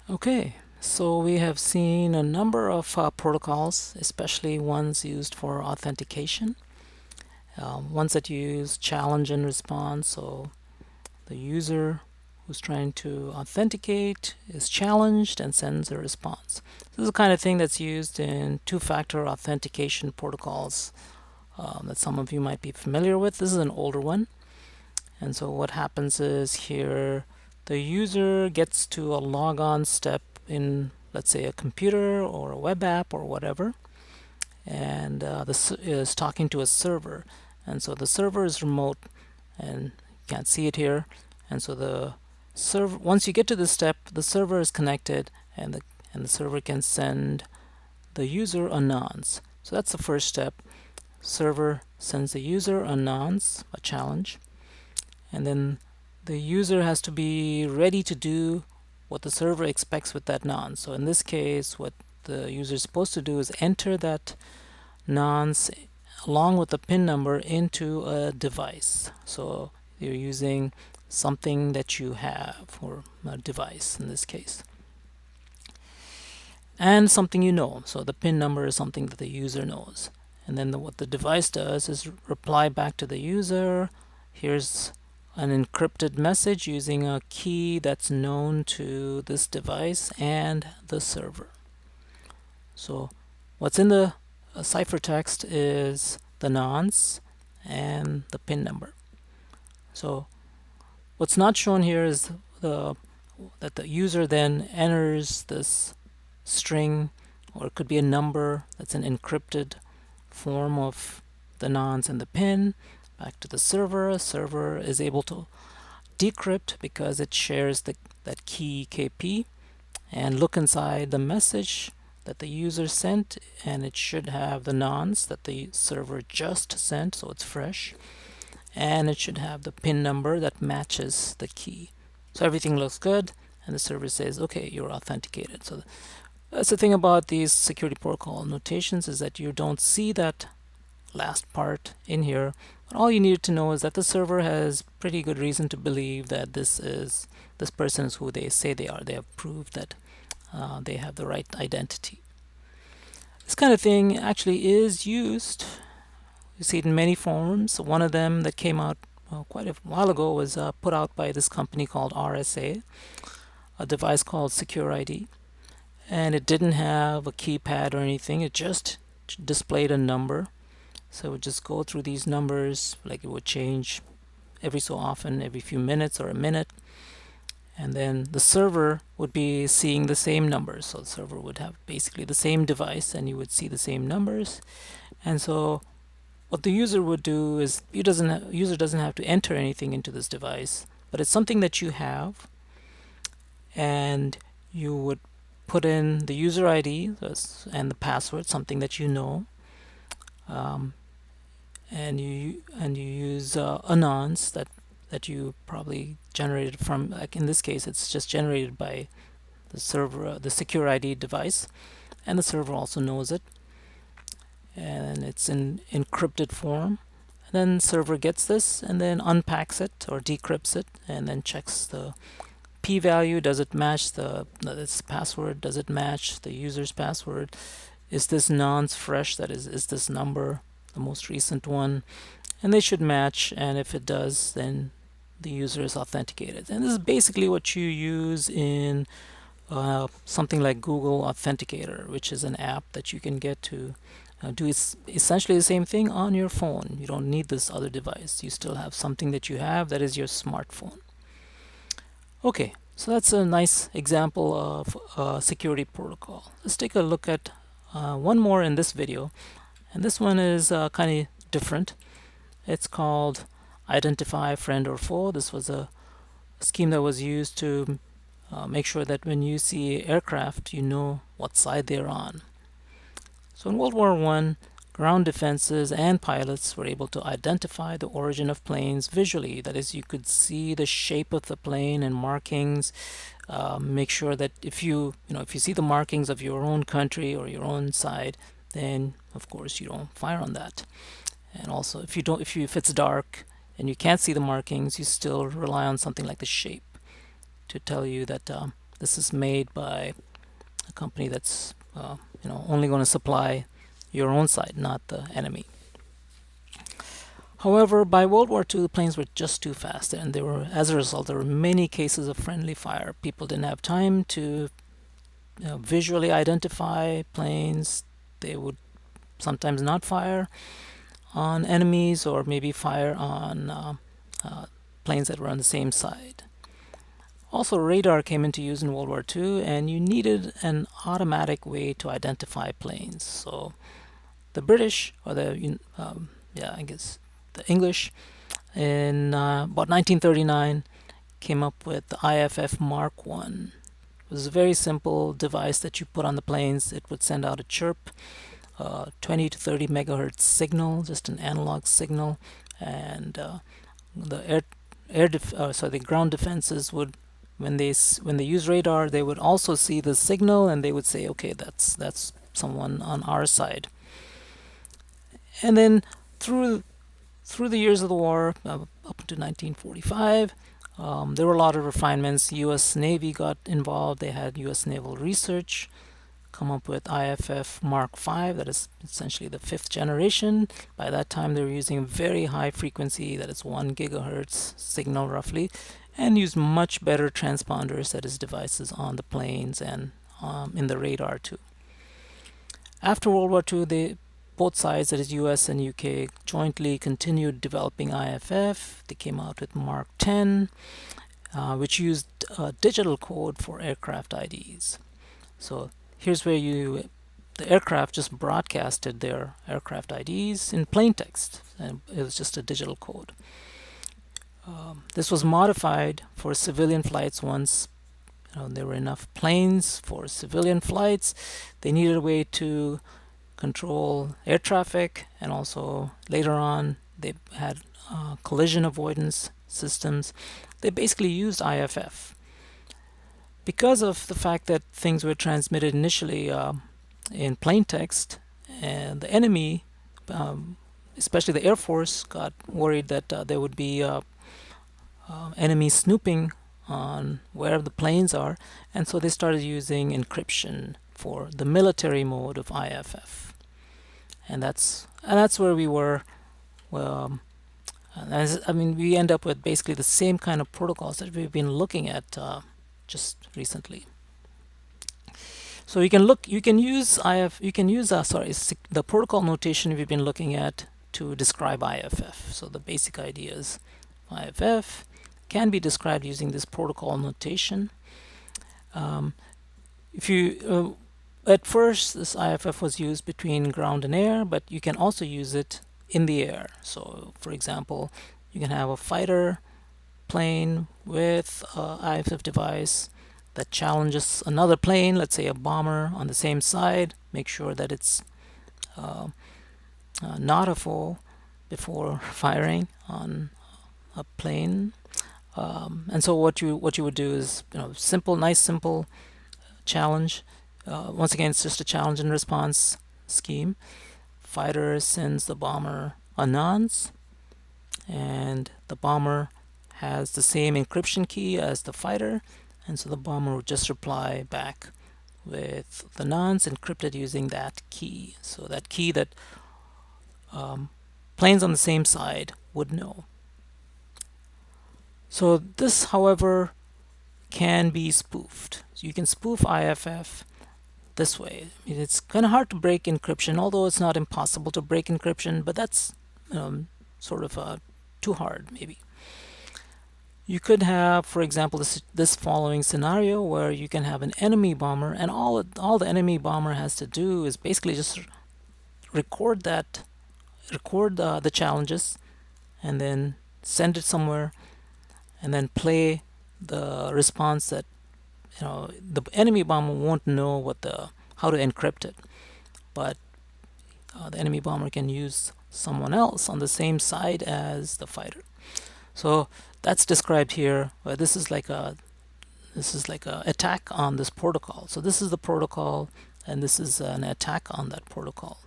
Okay, so we have seen a number of protocols, especially ones used for authentication, ones that use challenge and response. So the user who's trying to authenticate is challenged and sends a response. This is the kind of thing that's used in two-factor authentication protocols that some of you might be familiar with. This is an older one. And so what happens is here the user gets to a logon step in, let's say, a computer or a web app or whatever, and this is talking to a server. And so the server is remote, and you can't see it here. And so the server, once you get to this step, the server is connected, and the server can send the user a nonce. So that's the first step. Server sends the user a nonce, a challenge, and then the user has to be ready to do what the server expects with that nonce. So in this case, what the user is supposed to do is enter that nonce along with the PIN number into a device. So you're using something that you have, or a device in this case, and something you know. So the PIN number is something that the user knows. And then what the device does is reply back to the user. Here's an encrypted message using a key that's known to this device and the server. So what's in the ciphertext is the nonce and the PIN number. So what's not shown here is that the user then enters this string, or it could be a number that's an encrypted form of the nonce and the PIN back to the server. Server is able to decrypt because it shares that key KP and look inside the message that the user sent, and it should have the nonce that the server just sent, so it's fresh, and it should have the PIN number that matches the key. So everything looks good, and the server says, okay, you're authenticated. So that's the thing about these security protocol notations, is that you don't see that last part in here. But all you need to know is that the server has pretty good reason to believe that this person is who they say they are. They have proved that they have the right identity. This kind of thing actually is used. You see it in many forms. One of them that came out quite a while ago was put out by this company called RSA, a device called Secure ID. And it didn't have a keypad or anything. It just displayed a number. So it would just go through these numbers, like it would change every so often, every few minutes or a minute. And then the server would be seeing the same numbers. So the server would have basically the same device, and you would see the same numbers. And so what the user would do is, user doesn't have to enter anything into this device, but it's something that you have, and you would put in the user ID and the password, something that you know, and you use a nonce that you probably generated from, like in this case, it's just generated by the server, the secure ID device, and the server also knows it, and it's in encrypted form. And then server gets this and then unpacks it or decrypts it, and then checks the p-value. Does it match this password? Does it match the user's password? Is this nonce fresh? That is this number the most recent one? And they should match, and if it does, then the user is authenticated. And this is basically what you use in something like Google Authenticator, which is an app that you can get to do essentially the same thing on your phone. You don't need this other device. You still have something that you have that is your smartphone. Okay, so that's a nice example of a security protocol. Let's take a look at one more in this video, and this one is kind of different. It's called identify friend or foe. This was a scheme that was used to make sure that when you see aircraft, you know what side they're on. So in World War I, ground defenses and pilots were able to identify the origin of planes visually. That is, you could see the shape of the plane and markings. Make sure that if you see the markings of your own country or your own side, then of course you don't fire on that. And also, if it's dark and you can't see the markings, you still rely on something like the shape to tell you that This is made by a company that's only going to supply your own side, not the enemy. However, by World War II, the planes were just too fast, and as a result, there were many cases of friendly fire. People didn't have time to visually identify planes. They would sometimes not fire on enemies, or maybe fire on planes that were on the same side. Also, radar came into use in World War II, and you needed an automatic way to identify planes. So the British, or I guess the English, in about 1939, came up with the IFF Mark 1. It was a very simple device that you put on the planes. It would send out a chirp, 20 to 30 megahertz signal, just an analog signal, and the ground defenses would, when they use radar, they would also see the signal, and they would say, okay, that's someone on our side. And then through the years of the war, up to 1945, there were a lot of refinements. U.S. Navy got involved. They had U.S. Naval Research come up with IFF Mark 5, that is essentially the 5th generation. By that time, they were using a very high frequency, that is 1 gigahertz signal roughly, and used much better transponders, that is devices on the planes and in the radar too. After World War II, both sides, that is US and UK, jointly continued developing IFF. They came out with Mark 10, which used a digital code for aircraft IDs. So here's where the aircraft just broadcasted their aircraft IDs in plain text, and it was just a digital code. This was modified for civilian flights once there were enough planes for civilian flights. They needed a way to control air traffic, and also later on they had collision avoidance systems. They basically used IFF. Because of the fact that things were transmitted initially in plain text, and the enemy, especially the Air Force, got worried that there would be enemy snooping on where the planes are, and so they started using encryption for the military mode of IFF. And that's where we were. Well, we end up with basically the same kind of protocols that we've been looking at just recently. So you can use the protocol notation we've been looking at to describe IFF. So the basic ideas, IFF can be described using this protocol notation. At first, this IFF was used between ground and air, but you can also use it in the air. So, for example, you can have a fighter plane with a IFF device that challenges another plane, let's say a bomber, on the same side. Make sure that it's not a foe before firing on a plane. And so what you would do is simple challenge. Once again, it's just a challenge and response scheme. Fighter sends the bomber a nonce, and the bomber has the same encryption key as the fighter, and so the bomber would just reply back with the nonce encrypted using that key. So that key that planes on the same side would know. So this, however, can be spoofed. So you can spoof IFF this way. It's kind of hard to break encryption, although it's not impossible to break encryption, but that's sort of too hard maybe. You could have, for example, this following scenario where you can have an enemy bomber, and all the enemy bomber has to do is basically just record the challenges, and then send it somewhere, and then play the response that the enemy bomber won't know how to encrypt it, but the enemy bomber can use someone else on the same side as the fighter. So that's described here. This is like a attack on this protocol. So this is the protocol, and this is an attack on that protocol.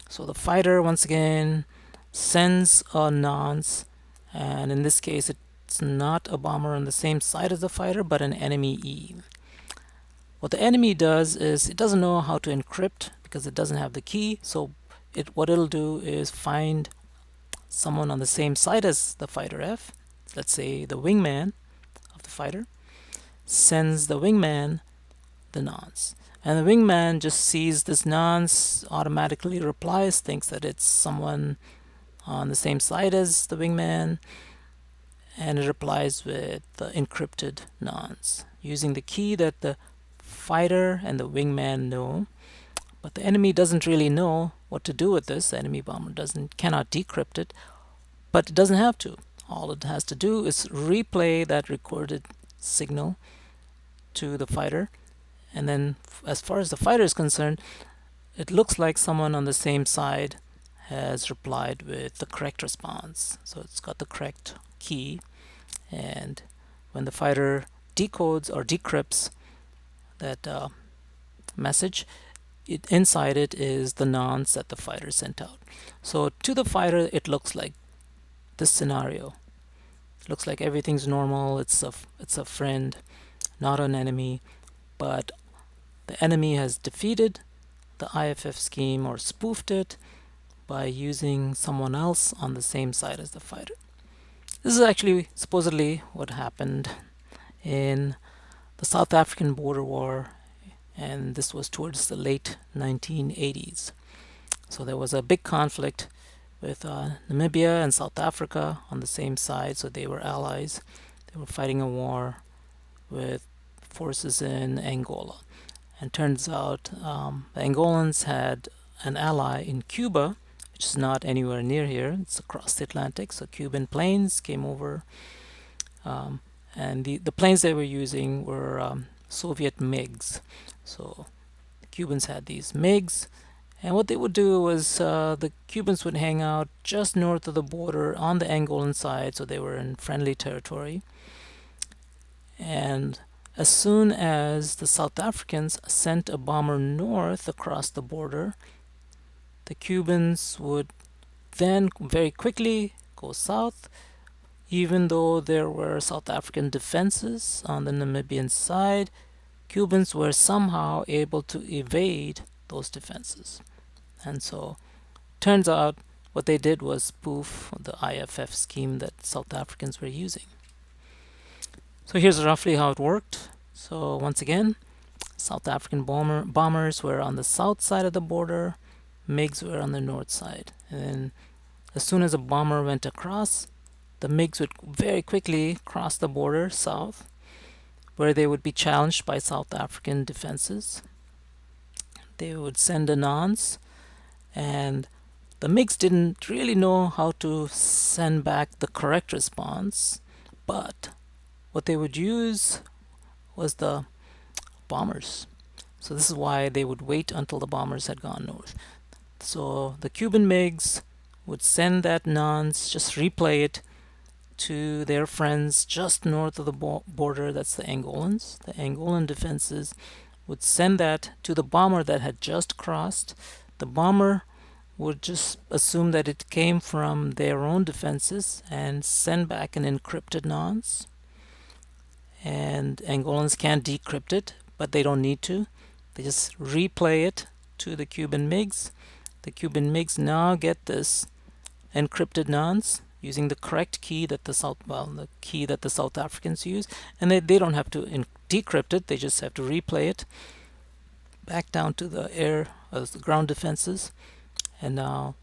So the fighter, once again, sends a nonce, and in this case it's not a bomber on the same side as the fighter, but an enemy E. What the enemy does is it doesn't know how to encrypt because it doesn't have the key. So what it'll do is find someone on the same side as the fighter F, let's say the wingman of the fighter, sends the wingman the nonce. And the wingman just sees this nonce, automatically replies, thinks that it's someone on the same side as the wingman, and it replies with the encrypted nonce using the key that the fighter and the wingman know. But the enemy doesn't really know what to do with this. The enemy bomber cannot decrypt it, but it doesn't have to. All it has to do is replay that recorded signal to the fighter, and then as far as the fighter is concerned, it looks like someone on the same side has replied with the correct response. So it's got the correct key, and when the fighter decodes or decrypts that message, inside it is the nonce that the fighter sent out. So to the fighter, it looks like this scenario. It looks like everything's normal. It's a friend, not an enemy, but the enemy has defeated the IFF scheme or spoofed it by using someone else on the same side as the fighter. This is actually supposedly what happened in the South African border war, and this was towards the late 1980s. So there was a big conflict with Namibia and South Africa on the same side, so they were allies. They were fighting a war with forces in Angola. And turns out the Angolans had an ally in Cuba, which is not anywhere near here. It's across the Atlantic. So Cuban planes came over, and the planes they were using were Soviet MiGs. So the Cubans had these MiGs, and what they would do was the Cubans would hang out just north of the border on the Angolan side, so they were in friendly territory. And as soon as the South Africans sent a bomber north across the border, the Cubans would then very quickly go south, even though there were South African defenses on the Namibian side. Cubans were somehow able to evade those defenses. And so turns out what they did was spoof the IFF scheme that South Africans were using. So here's roughly how it worked. So once again, South African bombers were on the south side of the border, MiGs were on the north side. And then as soon as a bomber went across, the MiGs would very quickly cross the border south, where they would be challenged by South African defenses. They would send a nonce, and the MiGs didn't really know how to send back the correct response, but what they would use was the bombers. So this is why they would wait until the bombers had gone north. So the Cuban MiGs would send that nonce, just replay it to their friends just north of the border. That's the Angolans. The Angolan defenses would send that to the bomber that had just crossed. The bomber would just assume that it came from their own defenses and send back an encrypted nonce. And Angolans can't decrypt it, but they don't need to. They just replay it to the Cuban MiGs. The Cuban MiGs now get this encrypted nonce using the correct key that the South Africans use, and they don't have to decrypt it. They just have to replay it back down to the the ground defenses, and now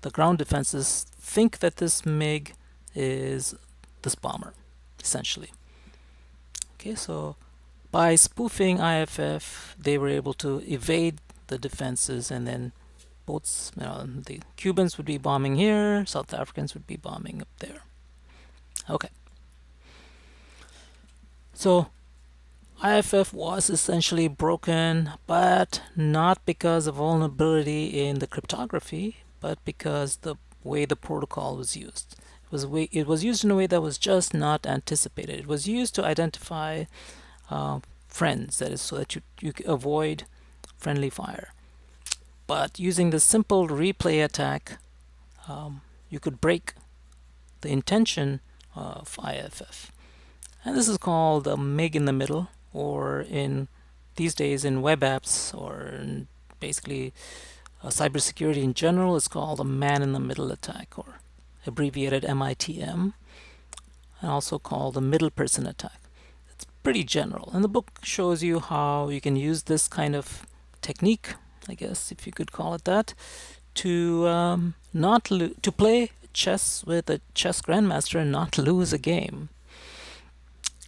the ground defenses think that this MiG is this bomber, essentially. Okay, so by spoofing IFF, they were able to evade the defenses, and then both the Cubans would be bombing here, South Africans would be bombing up there. Okay. So IFF was essentially broken, but not because of vulnerability in the cryptography, but because the way the protocol was used. It was used in a way that was just not anticipated. It was used to identify friends, that is, so that you avoid friendly fire. But using the simple replay attack, you could break the intention of IFF. And this is called a MiG in the middle, or in these days in web apps or basically cybersecurity in general is called a man-in-the-middle attack, or abbreviated MITM, and also called a middle person attack. It's pretty general, and the book shows you how you can use this kind of technique, I guess if you could call it that, to not to play chess with a chess grandmaster and not lose a game.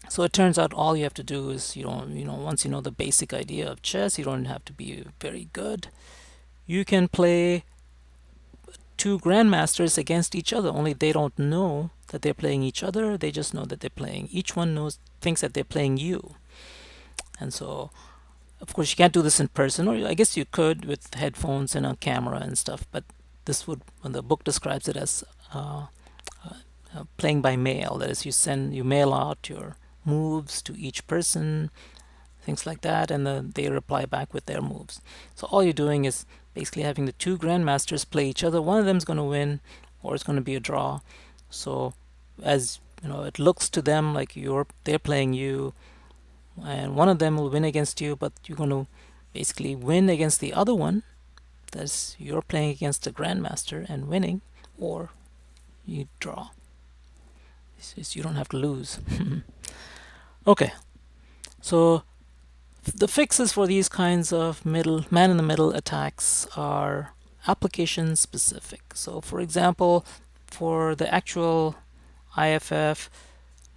So it turns out all you have to do is once you know the basic idea of chess, you don't have to be very good. You can play two grandmasters against each other, only they don't know that they're playing each other. They just know that they're playing, each one thinks that they're playing you. And so of course you can't do this in person, or I guess you could with headphones and a camera and stuff, but this would, when the book describes it as playing by mail, that is, you mail out your moves to each person, things like that, and then they reply back with their moves. So all you're doing is basically having the two grandmasters play each other. One of them is going to win, or it's going to be a draw. So as you know, it looks to them like they're playing you, and one of them will win against you, but you're going to basically win against the other one. That's, you're playing against the grandmaster and winning, or you draw. You don't have to lose. Okay, so the fixes for these kinds of man-in-the-middle attacks are application specific. So for example, for the actual IFF,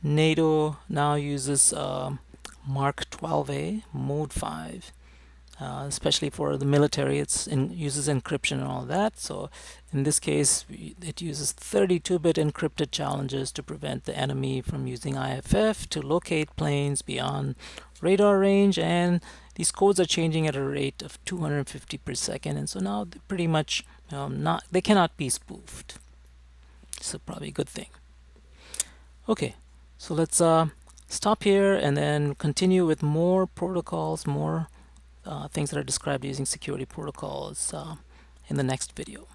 NATO now uses Mark 12A Mode 5. Especially for the military, uses encryption and all that. So in this case, it uses 32-bit encrypted challenges to prevent the enemy from using IFF to locate planes beyond radar range, and these codes are changing at a rate of 250 per second, and so now they're pretty much they cannot be spoofed. So probably a good thing. Okay, so let's stop here and then continue with more protocols, more things that are described using security protocols in the next video.